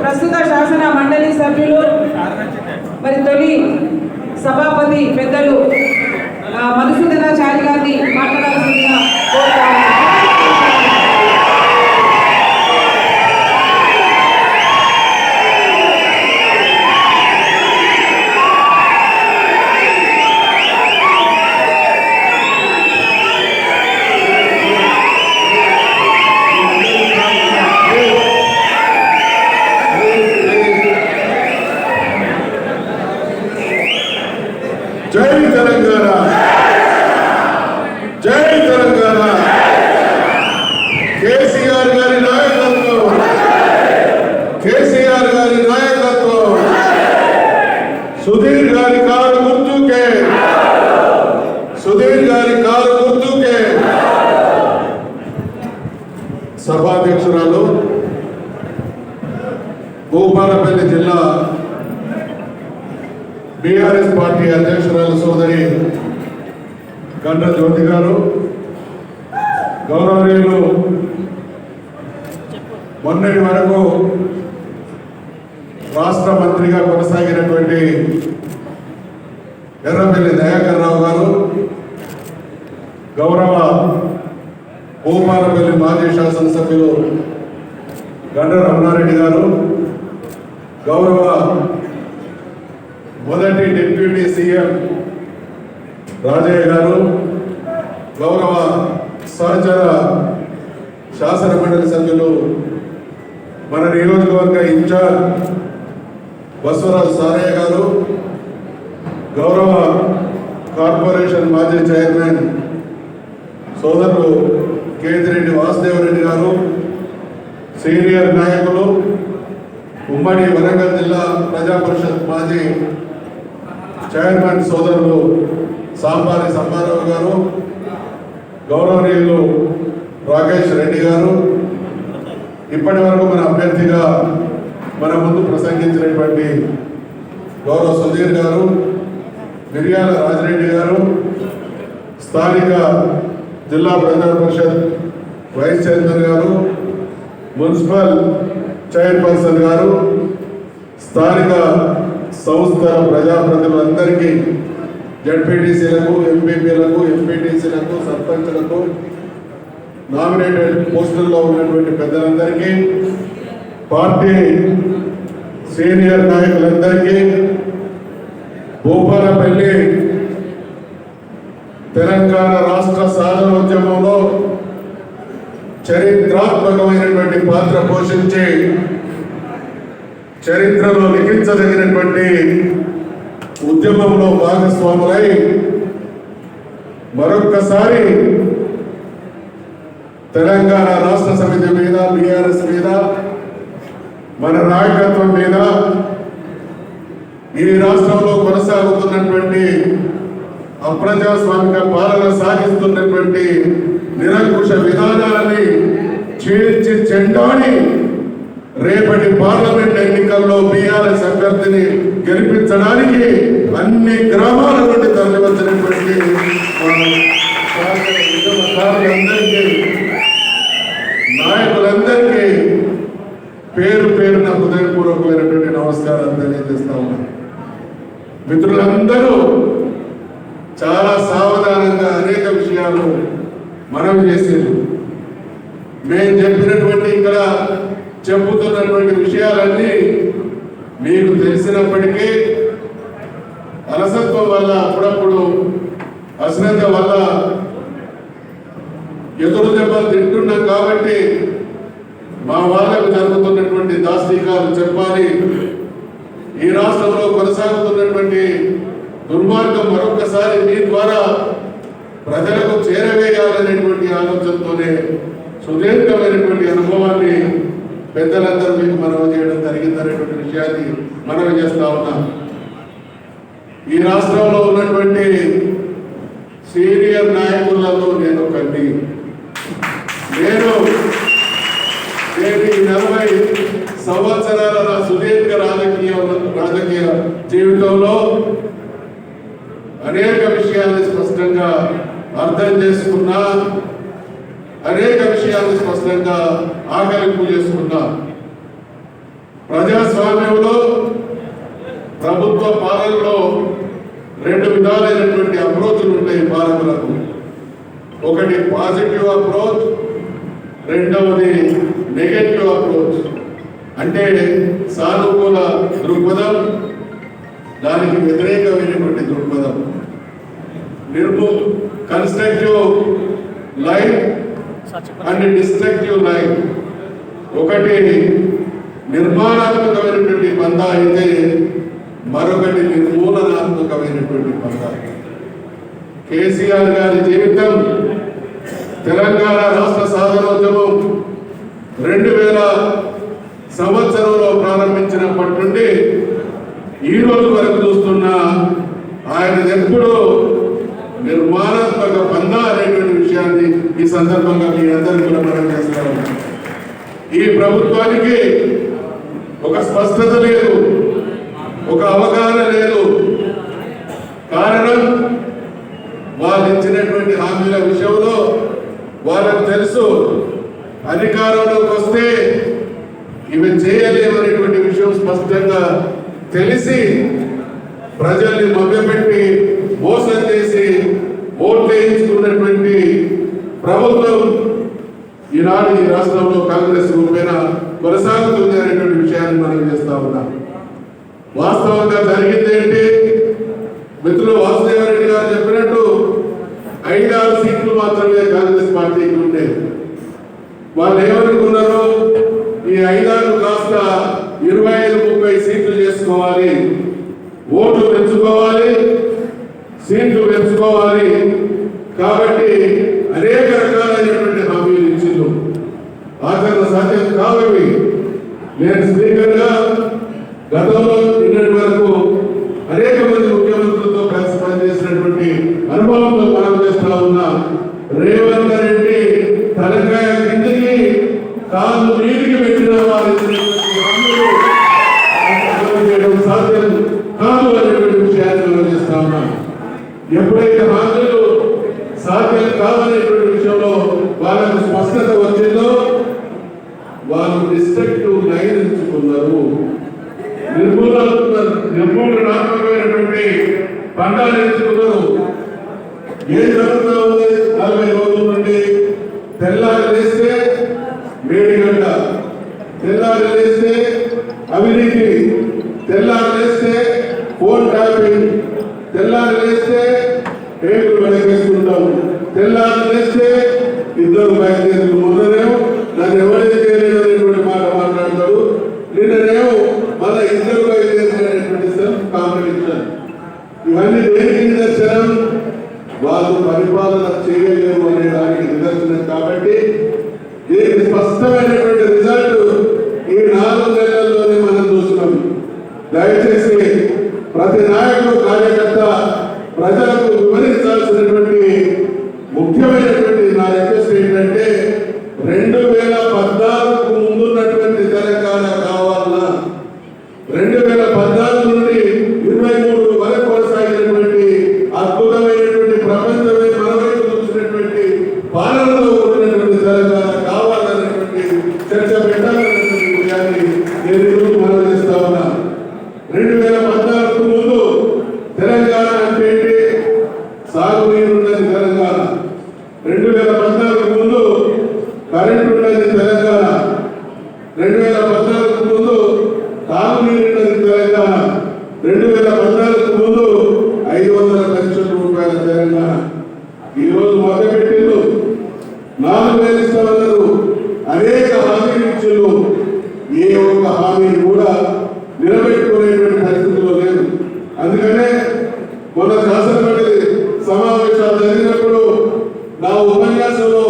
ప్రస్తుత శాసన మండలి సభ్యులు మరి తొలి సభాపతి పెద్దలు మధుసూదనాచారి గారిని మాట్లాడాల్సిందిగా కోరుతాను. జై తెలంగాణ, జై తెలంగాణ. కేసీఆర్ గారి నాయకత్వం, కేసీఆర్ గారి నాయకత్వం. సుధీర్ గారి కారు గుర్తుకే, సుధీర్ గారి కారు గుర్తుకే. సభాధ్యక్షురాలు భూపాలపల్లి జిల్లా బీఆర్ఎస్ పార్టీ అధ్యక్షురాలు సోదరి గండ్ర జ్యోతి గారు, గౌరవనీయులు మొన్నటి వరకు రాష్ట్ర మంత్రిగా కొనసాగినటువంటి ఎర్రబెల్లి దయాకర్ రావు గారు, గౌరవ భూపాలపల్లి మాజీ శాసనసభ్యులు గండ్ర రమణారెడ్డి గారు, గౌరవ మొదటి డిప్యూటీ సీఎం రాజయ్య గారు, గౌరవ సహచర శాసన మండలి సభ్యులు మన నియోజకవర్గ ఇన్ఛార్జ్ బసవరాజు సారయ్య గారు, గౌరవ కార్పొరేషన్ మాజీ చైర్మన్ సోదరులు కేతిరెడ్డి వాసుదేవరెడ్డి గారు, సీనియర్ నాయకులు ఉమ్మడి వరంగల్ జిల్లా ప్రజా పరిషత్ మాజీ చైర్మన్ సోదరులు సాంబారి సంబారావు గారు, గౌరవనీయులు రాకేష్ రెడ్డి గారు, ఇప్పటి వరకు మన అభ్యర్థిగా మన ముందు ప్రసంగించినటువంటి గౌరవ సుధీర్ గారు, మిర్యాల రాజిరెడ్డి గారు, స్థానిక జిల్లా ప్రజా పరిషత్ వైస్ చైర్మన్ గారు, మున్సిపల్ చైర్పర్సన్ గారు, స్థానిక సంస్థల ప్రజాప్రతినిధులందరికీ, జడ్పీటీసీలకు, ఎంపీపీలకు, ఎంపీటీసీలకు, సర్పంచ్లకు, నామినేటెడ్ పోస్టుల్లో ఉన్నటువంటి పెద్దలందరికీ, పార్టీ సీనియర్ నాయకులందరికీ, భూపాలపల్లి తెలంగాణ రాష్ట్ర సాధనోద్యమంలో చరిత్రాత్మకమైనటువంటి పాత్ర పోషించి చరిత్రలో లిఖించదగినటువంటి ఉద్యమంలో భాగస్వాములై మరొక్కసారి తెలంగాణ రాష్ట్ర సమితి మీద, బీఆర్ఎస్ మీద, మన నాయకత్వం మీద, ఈ రాష్ట్రంలో కొనసాగుతున్నటువంటి అప్రజాస్వామిక పాలన సాగిస్తున్నటువంటి నిరంకుశ విధానాలని చీల్చి చెండాడి రేపటి పార్లమెంట్ ఎన్నికల్లో బీఆర్ఎస్ అభ్యర్థిని గెలిపించడానికి అన్ని గ్రామాల నుండి తరలివచ్చినటువంటి ఉద్యమకారులందరికీ, నాయకులందరికీ పేరు పేరున హృదయపూర్వకమైనటువంటి నమస్కారాలు తెలియజేస్తా ఉన్నాను. మిత్రులందరూ చాలా సావధానంగా అనేక విషయాలు మనవి చేసేది. మేము చెప్పినటువంటి ఇక్కడ చెబుతున్నటువంటి విషయాలన్నీ మీకు తెలిసినప్పటికీ అలసత్వం వల్ల, అప్పుడప్పుడు అశ్రద్ధ వల్ల ఎదురు దెబ్బలు తింటున్నాం కాబట్టి మా వాళ్ళకు జరుగుతున్నటువంటి దాస్తీకాలు చెప్పాలి, ఈ రాష్ట్రంలో కొనసాగుతున్నటువంటి దుర్మార్గం మరొకసారి మీ ద్వారా ప్రజలకు చేరవేయాలనేటువంటి ఆలోచనతోనే సుదీర్ఘమైనటువంటి అనుభవాన్ని పెద్దలందరూ మీకు మనవి చేయడం జరిగిందనేటువంటి విషయాన్ని మనవి చేస్తా ఉన్నాం. ఈ రాష్ట్రంలో ఉన్నటువంటి సీనియర్ నాయకులలో నేను ఒకటి. నేను 40 సంవత్సరాల నా సుదీర్ఘ రాజకీయ జీవితంలో అనేక విషయాలను స్పష్టంగా అర్థం చేసుకున్నా, అనేక విషయాలను స్పష్టంగా ఆకలింపు చేసుకున్నా. ప్రజాస్వామ్యంలో ప్రభుత్వ పాలనలో రెండు విధాలైనటువంటి అప్రోచ్లు ఉంటాయి పాలకులకు. ఒకటి పాజిటివ్ అప్రోచ్, రెండవది నెగటివ్ అప్రోచ్. అంటే సానుకూల దృక్పథం, దానికి వ్యతిరేకమైనటువంటి దృక్పథం. Constructive life and destructive life. ఒకటి నిర్మాణాత్మకమైనటువంటి పంద అయితే మరొకటి నిర్మూలనాత్మకమైనటువంటి పంద. కేసీఆర్ గారి జీవితం తెలంగాణ రాష్ట్ర సాధనోద్యమం 2000 సంవత్సరంలో ప్రారంభించినప్పటి నుండి ఈ రోజు వరకు చూస్తున్న ఆయన ఎప్పుడూ నిర్మాణాత్మక పంద అనేటువంటి విషయాన్ని ఈ సందర్భంగా మీ అందరికీ కూడా మనం చేస్తాము. ఈ ప్రభుత్వానికి ఒక స్పష్టత లేదు, ఒక అవగాహన లేదు. కారణం వాళ్ళు ఇచ్చినటువంటి హామీల విషయంలో వాళ్ళకు తెలుసు అధికారంలోకి వస్తే ఇవి చేయలేమనేటువంటి విషయం స్పష్టంగా తెలిసి ప్రజల్ని మభ్యపెట్టి మోసం చేసి ఓట్లు వేయించుకున్నటువంటి ప్రభుత్వం ఈనాడు ఈ రాష్ట్రంలో కాంగ్రెస్ రూపేణ కొనసాగుతుంది అనేటువంటి విషయాన్ని మనం చేస్తా ఉన్నాం. వాస్తవంగా జరిగింది ఏంటి? మిత్రులు వాసుదేవరెడ్డి గారు చెప్పినట్టు 5-6 సీట్లు మాత్రమే కాంగ్రెస్ పార్టీకి ఉండేది. వాళ్ళు ఏమనుకున్నారు? ఈ 5-6 కాస్త 25-30 సీట్లు చేసుకోవాలి, ఓట్లు పెంచుకోవాలి, సీట్లు పెంచుకోవాలి. కాబట్టి అనేక రకాలైనటువంటి హామీలు ఇచ్చిండు. ఆచరణ సాధ్యం కావవి. నేను స్పీకర్గా గతంలో నిన్నటి వరకు అనేక మంది ముఖ్యమంత్రులతో కలిసి పనిచేసినటువంటి అనుభవంతో మనం చేస్తా ఉన్నా. రేవంత్ రెడ్డి తలకాయ కిందికి కాళ్ళు నీటికి పెట్టిన వారి సాధ్యం కాదు అనేటువంటి విషయాన్ని మనం చేస్తా ఉన్నాం. ఎప్పుడైతే హామీలు సాధ్యం కాదనేటువంటి విషయంలో వాళ్ళకు స్పష్టత వచ్చిందో వాళ్ళు డిస్ట్రక్టివ్ లైన్ ఎంచుకున్నారు. నిర్మూలనాత్మకమైనటువంటి పంటలు ఎంచుకున్నారు. ఏం జరుగుతూ ఉంది? 40 రోజుల నుండి తెల్లారి లేస్తే వేడిగడ్డ, తెల్లారి లేస్తే అవినీతి, తెల్లారి లేస్తే ఫోన్ ట్యాపింగ్, తెల్లారి లేస్తే పేర్లు వెనకేసుకుంటాం, తెల్లారి లేస్తే ఇద్దరు బయలుదేరు. మొన్ననేమో నన్ను ఎవరైతే చేయలేదనేటువంటి మాట మాట్లాడతాడు, నిన్ననేమో మళ్ళీ ఇద్దరు బయలుదేరినటువంటి సెల్ఫ్ కాంపిటీషన్. ఇవన్నీ దేనికి నిదర్శనం? వాళ్ళు పరిపాలన చేయలేరు అనే దానికి నిదర్శనం. కాబట్టి దీనికి స్పష్టమైనటువంటి రిజల్ట్ ఈ 4 నెలల్లోనే మనం చూస్తున్నాం. దయచేసి ప్రతి నాయకుడు, కార్యకర్త ప్రజలకు వివరించాల్సినటువంటి ముఖ్యమైనటువంటి నా రిక్వెస్ట్ ఏంటంటే 2014కు ముందున్నటువంటి తెలంగాణ కావాలన్నా 2014 నుండి 23 వరకు కొనసాగినటువంటి అద్భుతమైనటువంటి ప్రపంచమే మనవైపు చూసినటువంటి పాలనలో ఉన్నటువంటి తెలంగాణ కావాలనేటువంటి చర్చ పెట్టాలనేటువంటి విషయాన్ని నేను ఈరోజు మనం చేస్తా ఉన్నా. 2014కు ముందు తెలంగాణ అంటే ఏంటి? సాగునీరున్నది తెలంగాణ. 2014కు ముందు కరెంట్ ఉన్నది తెలంగాణ. 2014కు ముందు తాగునీరున్నది తెలంగాణ. 2014కు ముందు 500 లక్షల రూపాయల తెలంగాణ. ఈరోజు మొదలుపెట్టిండు 4,000 ఇస్తామన్నారు. అనేక హామీలు ఇచ్చిండు. ఏ ఒక్క హామీని కూడా నిలబెట్టుకునేటువంటి పరిస్థితుల్లో లేదు. అందుకనే మొన్న శాసనమండలి సమావేశాలు జరిగినప్పుడు నా ఉపన్యాసంలో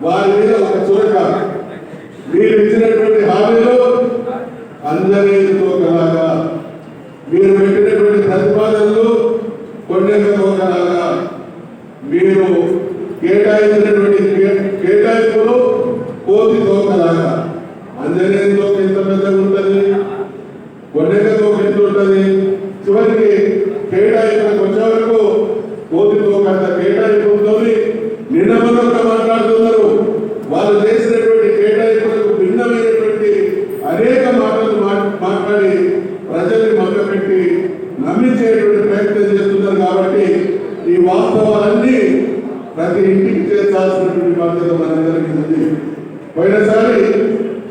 వారి మీద ఒక చురక, మీరు ఇచ్చినటువంటి హామీలు అందరితో కలాగా, మీరు పెట్టినటువంటి ప్రతిపాదనలు కొన్నితో కలాగా, మీరు కేటాయించినటువంటి కేటాయింపులు కోతితో కలాగా. అంజనేయుతో ఎంత పెద్దగా ఉంటుంది, కొన్నితో ఎంత ఉంటుంది, చివరికి కేటాయింపులకు వచ్చే వరకు కోతితో కొంత కేటాయింపు ఉంటుంది. నిన్న మొన్న మాట్లాడుతున్నారు. వాళ్ళు చేసినటువంటి కేటాయింపులకు భిన్నమైనటువంటి అనేక మాటలు పోయినసారి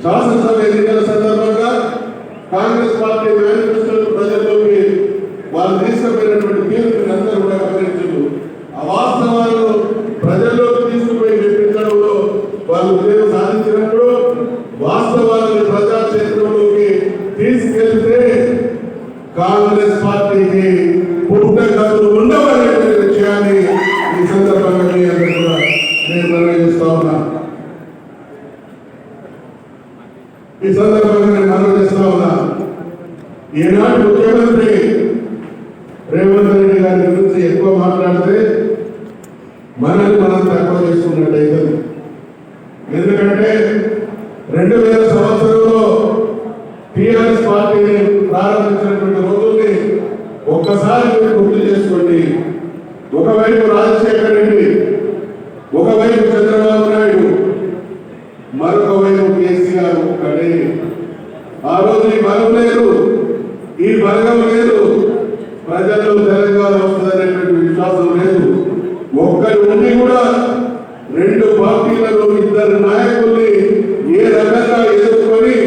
శాసనసభ ఎన్నికల సందర్భంగా కాంగ్రెస్ పార్టీ మేనిఫెస్టో ప్రజల్లోకి వాళ్ళు తీసుకుపోయినటువంటి తీర్పుని అందరూ కూడా గమనించారు. ఆ వాస్తవాలు ప్రజల్లోకి తీసుకుపోయి మెప్పించడంలో వాళ్ళు విజయం సాధించినప్పుడు వాస్తవాలను ప్రజాక్షేత్రంలోకి తీసుకెళ్తే కాంగ్రెస్ పార్టీకి పుట్టగతులు ఉండవనేటువంటి విషయాన్ని ఈ సందర్భంగా మీ అందరూ కూడా నేను నిర్ణయిస్తా ఉన్నా. ఈ సందర్భంగా నేను ఆలోచిస్తా ఉన్నా. ఈనాటి ముఖ్యమంత్రి రేవంత్ రెడ్డి గారి గురించి ఎక్కువ మాట్లాడితే మనల్ని మనం తక్కువ చేసుకున్నట్టయితే, ఎందుకంటే 2000 సంవత్సరంలో టీఆర్ఎస్ పార్టీని ప్రారంభించినటువంటి రోజుల్ని ఒక్కసారి మీరు గుర్తు చేసుకోండి. ఒకవైపు రాజశేఖర రెడ్డి, ఒకవైపు చంద్రబాబు నాయుడు, మరొక వైపు కేసీఆర్ ఒక్కడే. ఆ రోజు ఈ బలం లేదు, ఈ బలగం లేదు, ప్రజల్లో తెలంగాణ వస్తుందనేటువంటి విశ్వాసం లేదు. ఒక్కరి ఉండి కూడా 2 పార్టీలలో 2 నాయకుల్ని ఏ రకంగా ఎదుర్కొని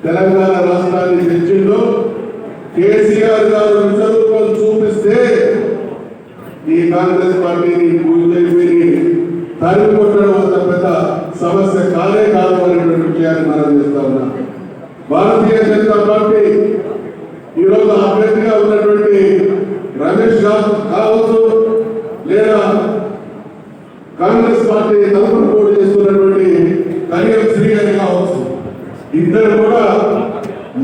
తెలంగాణ రాష్ట్రాన్ని తెచ్చిందో కేసీఆర్ గారు విశ్వరూపం చూపిస్తే ఈ కాంగ్రెస్ పార్టీని పూజైపోయి తరిమి కొట్టడం అంత పెద్ద సమస్య కాదు అనేటువంటి విషయాన్ని మనం చేస్తా ఉన్నాం. భారతీయ జనతా పార్టీ ఈరోజు అభ్యర్థిగా ఉన్నటువంటి రమేష్ కావచ్చు, లేదా కాంగ్రెస్ పార్టీ తరఫున పోటీ చేస్తున్నటువంటి కళ్యాణ్ శ్రీ గారి కావచ్చు, ఇద్దరు కూడా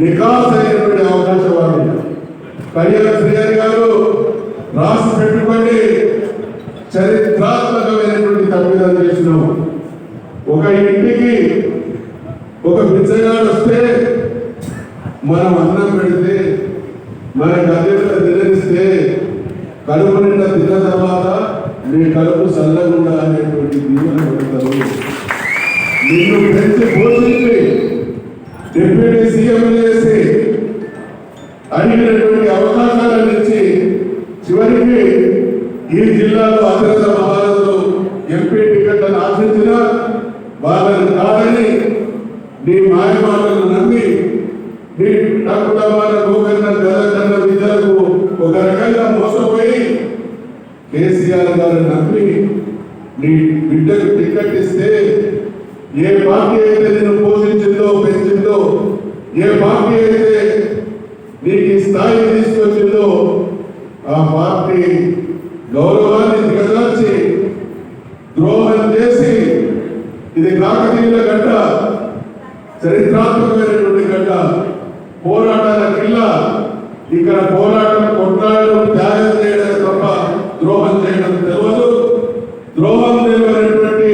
నికాస్ అయినటువంటి అవకాశం వారు. కళ్యాణ్ శ్రీ గారు రాసి పెట్టుకొని చరిత్రాత్మకమైనటువంటి తప్పిదాలు చేసినాం. ఒక ఇంటికి ఒక బిచ్చగాడు వస్తే మనం అన్నం పెడితే, మన గదిలో తిననిస్తే, కడుపు నిండా తిన్న తర్వాత నీ కడుపు చల్లకుండా అనేటువంటి దీవెన పెడతారు. నిన్ను పెంచి పోషించి డిప్యూటీ సీఎం చేసి అడిగినటువంటి అవకాశాలను ఇచ్చి చివరికి ఈ జిల్లాలో అత్యంత మహారాజులు ఎంపీ టికెట్లను ఆశించిన వాళ్ళని కాదని నీ మాయమాటలను నమ్మి నీ డబ్బుల గోకర్ణ గదకన్న విద్యలకు ఒక రకంగా మోసపోయి కేసీఆర్ గారిని నమ్మి నీ బిడ్డకు టికెట్ ఇస్తే ఏ పార్టీ అయితే నిన్ను పోషించిందో పెంచిందో, ఏ పార్టీ అయితే నీకు ఈ స్థాయిని తీసుకొచ్చిందో ఆ పార్టీ గౌరవాన్ని దిగజార్చి ద్రోహం చేసి, ఇది కాకతీయుల గడ్డ, చరిత్రాత్మకమైనటువంటి గడ్డ, పోరాటాల కిల్ల. ఇక్కడ పోరాటం, కొట్లాడడం, త్యాగం చేయడం తప్ప ద్రోహం చేయడం తెలియదు. ద్రోహం తెలియనటువంటి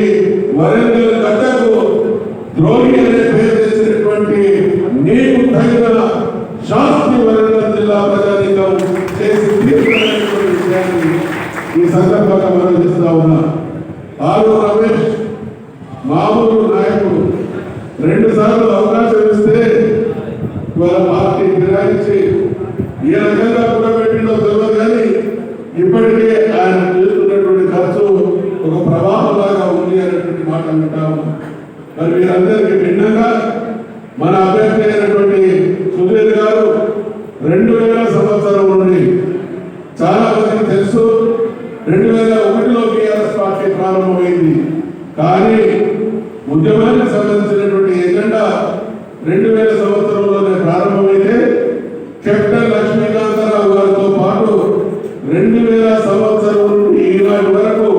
వరంగల్ గడ్డకు ద్రోహి అనే పేరు తెచ్చినటువంటి నీకు తగిన శాస్త్రి వరంగల్ జిల్లా ప్రజానికం చేసి తీర్చినటువంటి విషయాన్ని ఈ సందర్భంగా మనం చేస్తా ఉన్నా. ఆరు రమేష్ మామూలు నాయకుడు 2 సార్లు అవకాశం ఇస్తే ఇవాళ పార్టీ ఫిరాయించి ఏ రకంగా కూడబెట్టిందో తెలియదు, కానీ ఇప్పటికే ఆయన చేస్తున్నటువంటి ఖర్చు ఒక ప్రవాహంలాగా ఉంది అనేటువంటి మాట వింటాము. మరి వీరందరికీ భిన్నంగా మన అభ్యర్థి అయినటువంటి సుధీర్ గారు 2000 సంవత్సరం నుండి చాలా మందికి తెలుసు. 2001లో టీఆర్ఎస్ పార్టీ ప్రారంభమైంది, కానీ ఉద్యమానికి సంబంధించినటువంటి ఎజెండా 2000 సంవత్సరంలోనే ప్రారంభమైతే కెప్టెన్ లక్ష్మీకాంతరావు గారితో పాటు 2000 సంవత్సరం నుండి ఈనాటి వరకు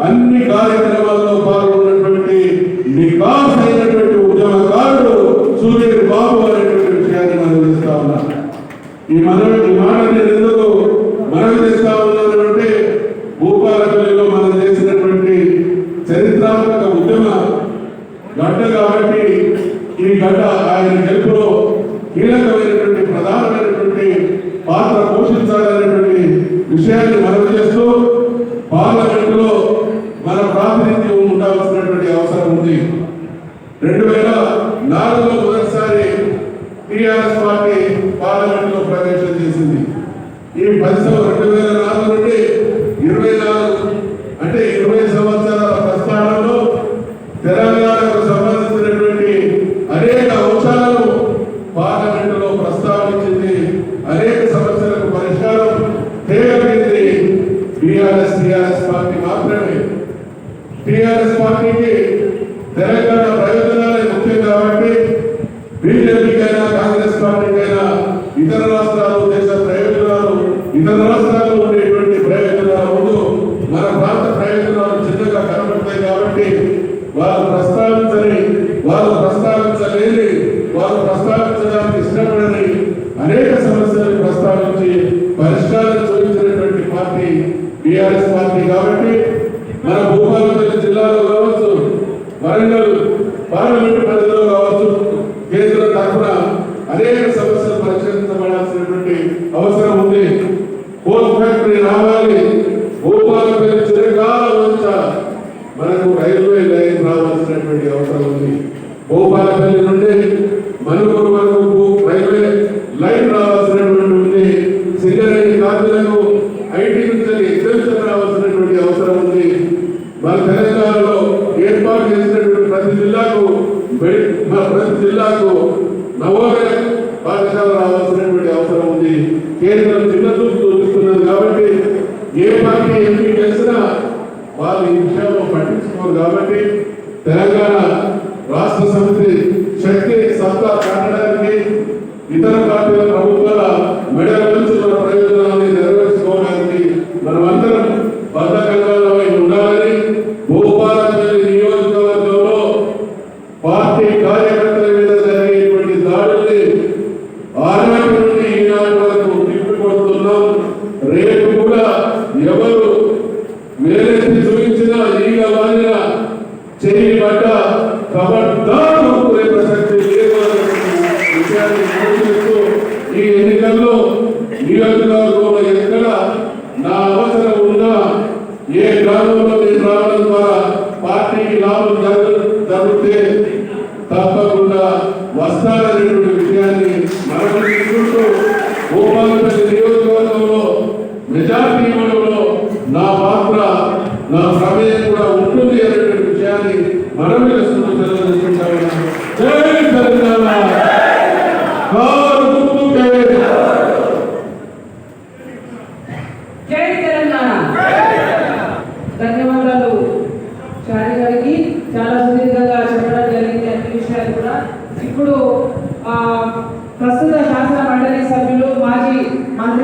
అన్ని కార్యక్రమాల్లో పాల్గొన్నటువంటి నికాస్ అయినటువంటి ఉద్యమకారుడు సుధీర్ బాబు అనేటువంటి విషయాన్ని మనం చేస్తా ఉన్నాం. ఈ మాట నేను ఎందుకు మనం చేస్తా ఉన్నానంటే, భూపాలపల్లిలో మనం చేసినటువంటి చరిత్రాత్మక ఉద్యమ గడ్డ కాబట్టి ఈ గడ్డ ఆయన గెలుపులో కీలకమైనటువంటి ప్రధానమైనటువంటి పాత్ర పోషించాలనేటువంటి విషయాన్ని మనం చేస్తూ పార్లమెంటులో మన ప్రాతినిధ్యం ఉండాల్సినటువంటి అవసరం ఉంది. 2004లో మొదటిసారి టీఆర్ఎస్ పార్టీ పార్లమెంటులో ప్రవేశం చేసింది. ఈ 2004 నుండి 24 అంటే 20 సంవత్సరాల ప్రస్థానంలో పార్లమెంట్ పరిధిలో కావచ్చు, కేంద్రం తరఫున అనేక సమస్యలు పరిష్కరించబడాల్సినటువంటి అవసరం ఉంది. కోల్ ఫ్యాక్టరీ రావాలి, భూపాలపల్లి చిరకాలం మనకు రైల్వే లైన్ రావాల్సినటువంటి అవసరం ఉంది. భూపాలపల్లి నుండి మనుగోడు వరకు రైల్వే లైన్ రావాల్సినటువంటి ఉంది. సింగరేణి కార్మికులకు ఐటీ నుంచి ఎగ్జామ్షన్ రావాల్సినటువంటి అవసరం ఉంది. మన తెలంగాణలో ఏర్పాటు చేసినటువంటి ప్రతి జిల్లాకు నవోదయ పాఠశాల రావాల్సినటువంటి అవసరం ఉంది. కేంద్రం చిన్న చూపు చూపిస్తున్నది కాబట్టి ఏ పార్టీ ఎంపీ చేసినా వాళ్ళు ఈ విషయంలో పట్టించుకోరు. కాబట్టి తెలంగాణ రాష్ట్ర సమితి శక్తి సత్తా కానడానికి ఇతర పార్టీల ప్రభుత్వాల మెడల నుంచి మన ప్రయోజనాన్ని నెరవేర్చుకోవడానికి మనమందరం బద్ధకంగా ఉండాలని భూపాలపల్లి నియోజకవర్గంలో పార్టీ కార్యకర్తల మీద జరిగేటువంటి దాడుల్ని ఆనాటి నుండి ఈనాటి వరకు తిప్పికొడుతున్నాం. రేపు కూడా ఎవరు వేలెత్తి చూపించినా ఈగ వాలిన చేయి పడ్డ ఖబర్దారు ఊరే ప్రసక్తి లేదు విషయాన్ని గమనిస్తూ ఈ ఎన్నికల్లో నియోజకవర్గంలో ఎక్కడ నా అవసరం ఉన్నా ఏ గ్రామంలో నేను రావడం ద్వారా పార్టీకి లాభం జరిగితే తప్పకుండా వస్తారనేటువంటి విషయాన్ని మనం తీసుకుంటూ భూపాలపల్లి నియోజకవర్గంలో మెజార్టీ ఇవ్వడంలో నా పాత్ర, నా సమయం కూడా ఉంటుంది అనేటువంటి విషయాన్ని మనం తెలుసుకుంటాము. జై తెలంగాణ. జై తెలంగాణ. ధన్యవాదాలు చారి గారికి. చాలా సుదీర్ఘంగా చెప్పడం జరిగింది అన్ని విషయాలు కూడా. ఇప్పుడు ప్రస్తుత